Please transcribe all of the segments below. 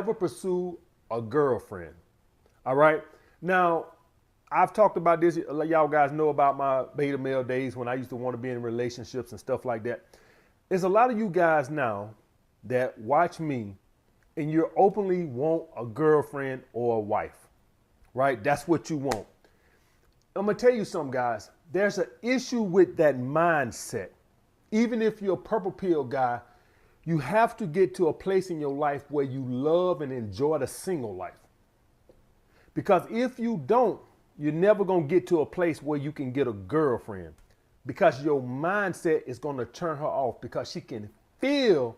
never pursue a girlfriend. All right. Now, I've talked about this. Y'all guys know about my beta male days when I used to want to be in relationships and stuff like that. There's a lot of you guys now that watch me and you openly want a girlfriend or a wife, right? That's what you want. I'm going to tell you something, guys. There's an issue with that mindset. Even if you're a purple pill guy, you have to get to a place in your life where you love and enjoy the single life. Because if you don't, you're never going to get to a place where you can get a girlfriend, because your mindset is going to turn her off, because she can feel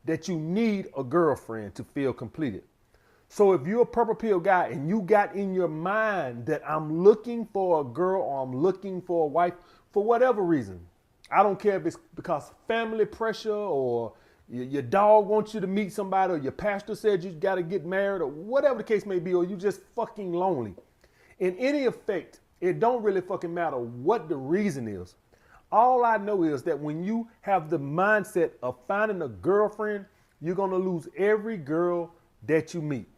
that you need a girlfriend to feel completed. So if you're a purple pill guy and you got in your mind that I'm looking for a girl or I'm looking for a wife for whatever reason, I don't care if it's because family pressure or your dog wants you to meet somebody or your pastor said you got to get married or whatever the case may be, or you just fucking lonely. In any effect, it don't really fucking matter what the reason is. All I know is that when you have the mindset of finding a girlfriend, you're going to lose every girl that you meet,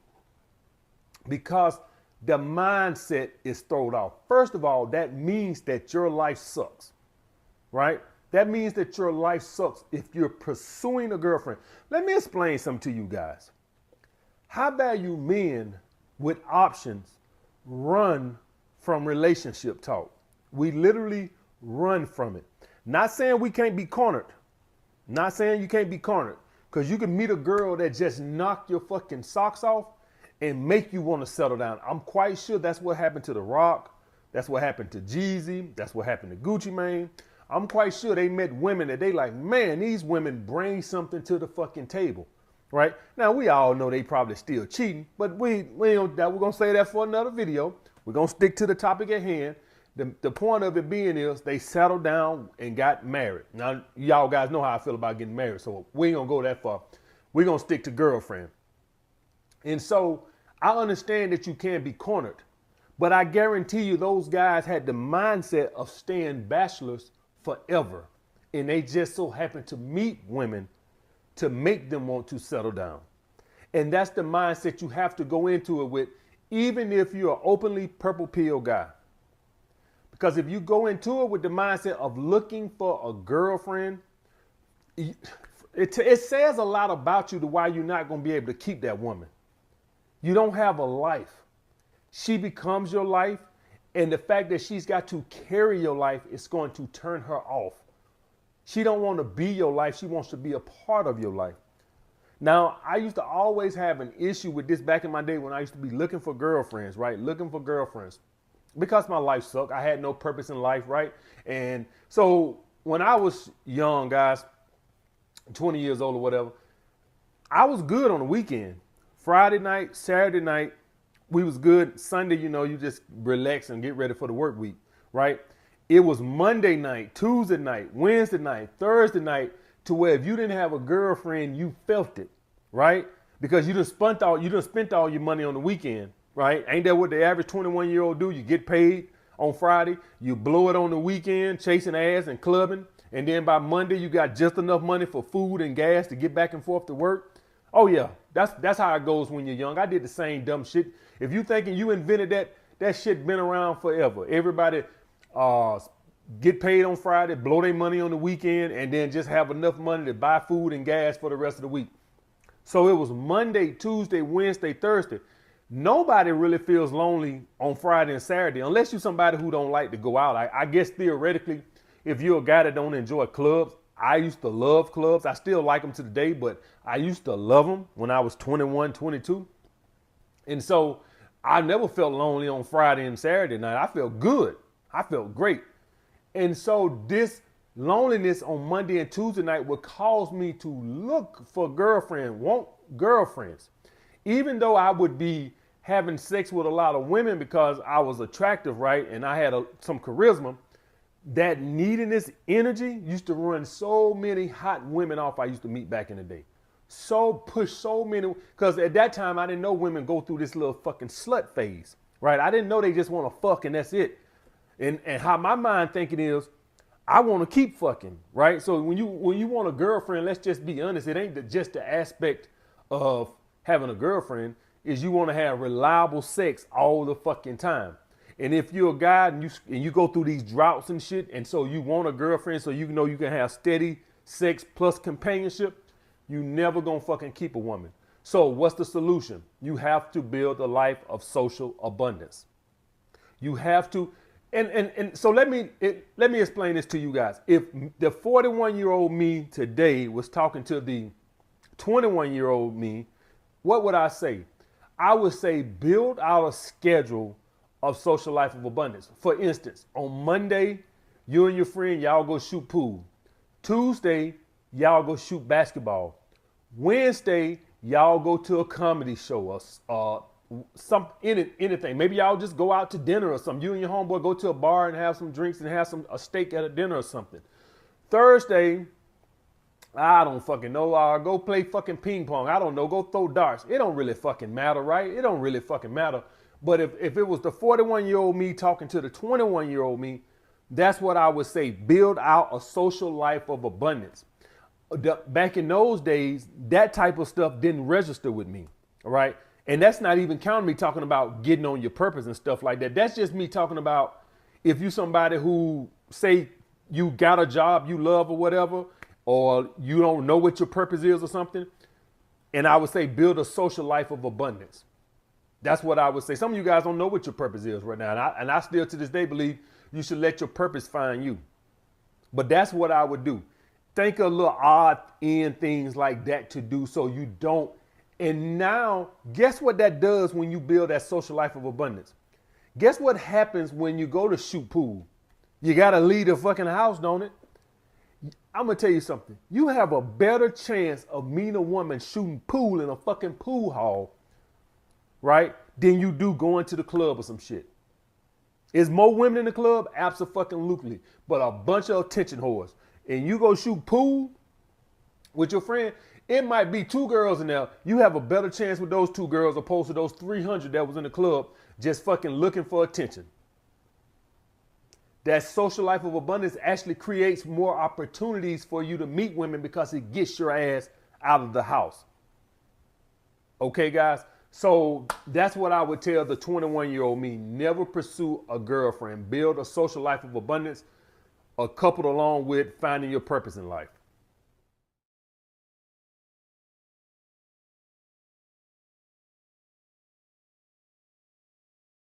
because the mindset is thrown off. First of all, that means that your life sucks, right? That means that your life sucks if you're pursuing a girlfriend. Let me explain something to you guys. How about you men with options run from relationship talk? We literally run from it. Not saying we can't be cornered. Not saying you can't be cornered, because you can meet a girl that just knock your fucking socks off and make you want to settle down. I'm quite sure that's what happened to The Rock. That's what happened to Jeezy. That's what happened to Gucci Mane. I'm quite sure they met women that they like, man, these women bring something to the fucking table, right? Now, we all know they probably still cheating, but we don't, we're going to say that for another video. We're going to stick to the topic at hand. The point of it being is they settled down and got married. Now, y'all guys know how I feel about getting married, so we ain't going to go that far. We're going to stick to girlfriend. And so I understand that you can be cornered, but I guarantee you those guys had the mindset of staying bachelors forever. And they just so happen to meet women to make them want to settle down. And that's the mindset you have to go into it with, even if you're an openly purple pill guy. Because if you go into it with the mindset of looking for a girlfriend, it says a lot about you to why you're not going to be able to keep that woman. You don't have a life. She becomes your life. And the fact that she's got to carry your life is going to turn her off. She don't want to be your life. She wants to be a part of your life. Now, I used to always have an issue with this back in my day when I used to be looking for girlfriends, right? Looking for girlfriends. Because my life sucked. I had no purpose in life, right? And so when I was young, guys, 20 years old or whatever, I was good on the weekend. Friday night, Saturday night, we was good. Sunday, you just relax and get ready for the work week, right? It was Monday night, Tuesday night, Wednesday night, Thursday night, to where if you didn't have a girlfriend, you felt it, right? Because you done spent all your money on the weekend, right? Ain't that what the average 21-year-old do? You get paid on Friday, you blow it on the weekend, chasing ass and clubbing, and then by Monday you got just enough money for food and gas to get back and forth to work. Oh yeah, that's how it goes when you're young. I did the same dumb shit. If you thinking you invented that shit been around forever. Everybody get paid on Friday, blow their money on the weekend, and then just have enough money to buy food and gas for the rest of the week. So it was Monday, Tuesday, Wednesday, Thursday. Nobody really feels lonely on Friday and Saturday unless you're somebody who don't like to go out. I guess theoretically, if you're a guy that don't enjoy clubs, I used to love clubs. I still like them to the day, but I used to love them when I was 21, 22. And so I never felt lonely on Friday and Saturday night. I felt good. I felt great. And so this loneliness on Monday and Tuesday night would cause me to look for girlfriends, want girlfriends. Even though I would be having sex with a lot of women because I was attractive, right? And I had some charisma. That neediness energy used to run so many hot women off I used to meet back in the day. So many, because at that time I didn't know women go through this little fucking slut phase, right? I didn't know they just want to fuck and that's it. And how my mind thinking is, I want to keep fucking, right? So when you want a girlfriend, let's just be honest, it ain't just the aspect of having a girlfriend is you want to have reliable sex all the fucking time. And if you're a guy and you go through these droughts and shit, and so you want a girlfriend so you know you can have steady sex plus companionship, you never gonna fucking keep a woman. So what's the solution? You have to build a life of social abundance. You have to, and so let me explain this to you guys. If the 41-year-old me today was talking to the 21-year-old me, what would I say? I would say build out a schedule of social life of abundance. For instance, on Monday, you and your friend, y'all go shoot pool. Tuesday, y'all go shoot basketball. Wednesday, y'all go to a comedy show or anything. Maybe y'all just go out to dinner or something. You and your homeboy go to a bar and have some drinks and have a steak at a dinner or something. Thursday, I don't fucking know. Go play fucking ping pong. I don't know. Go throw darts. It don't really fucking matter, right? It don't really fucking matter. But if it was the 41-year-old me talking to the 21-year-old me, that's what I would say. Build out a social life of abundance. Back in those days, that type of stuff didn't register with me, all right? And that's not even counting me talking about getting on your purpose and stuff like that. That's just me talking about if you somebody who say you got a job you love or whatever, or you don't know what your purpose is or something, and I would say build a social life of abundance. That's what I would say. Some of you guys don't know what your purpose is right now. And I still to this day believe you should let your purpose find you. But that's what I would do. Think of little odd end things like that to do so you don't. And now, guess what that does when you build that social life of abundance? Guess what happens when you go to shoot pool? You got to leave the fucking house, don't it? I'm going to tell you something. You have a better chance of meeting a woman shooting pool in a fucking pool hall, right, than you do going to the club or some shit. Is more women in the club? Abso-fucking-lutely. But a bunch of attention whores. And you go shoot pool with your friend, it might be 2 girls in there. You have a better chance with those 2 girls opposed to those 300 that was in the club just fucking looking for attention. That social life of abundance actually creates more opportunities for you to meet women because it gets your ass out of the house. Okay, guys? So that's what I would tell the 21-year-old me. Never pursue a girlfriend. Build a social life of abundance, coupled along with finding your purpose in life.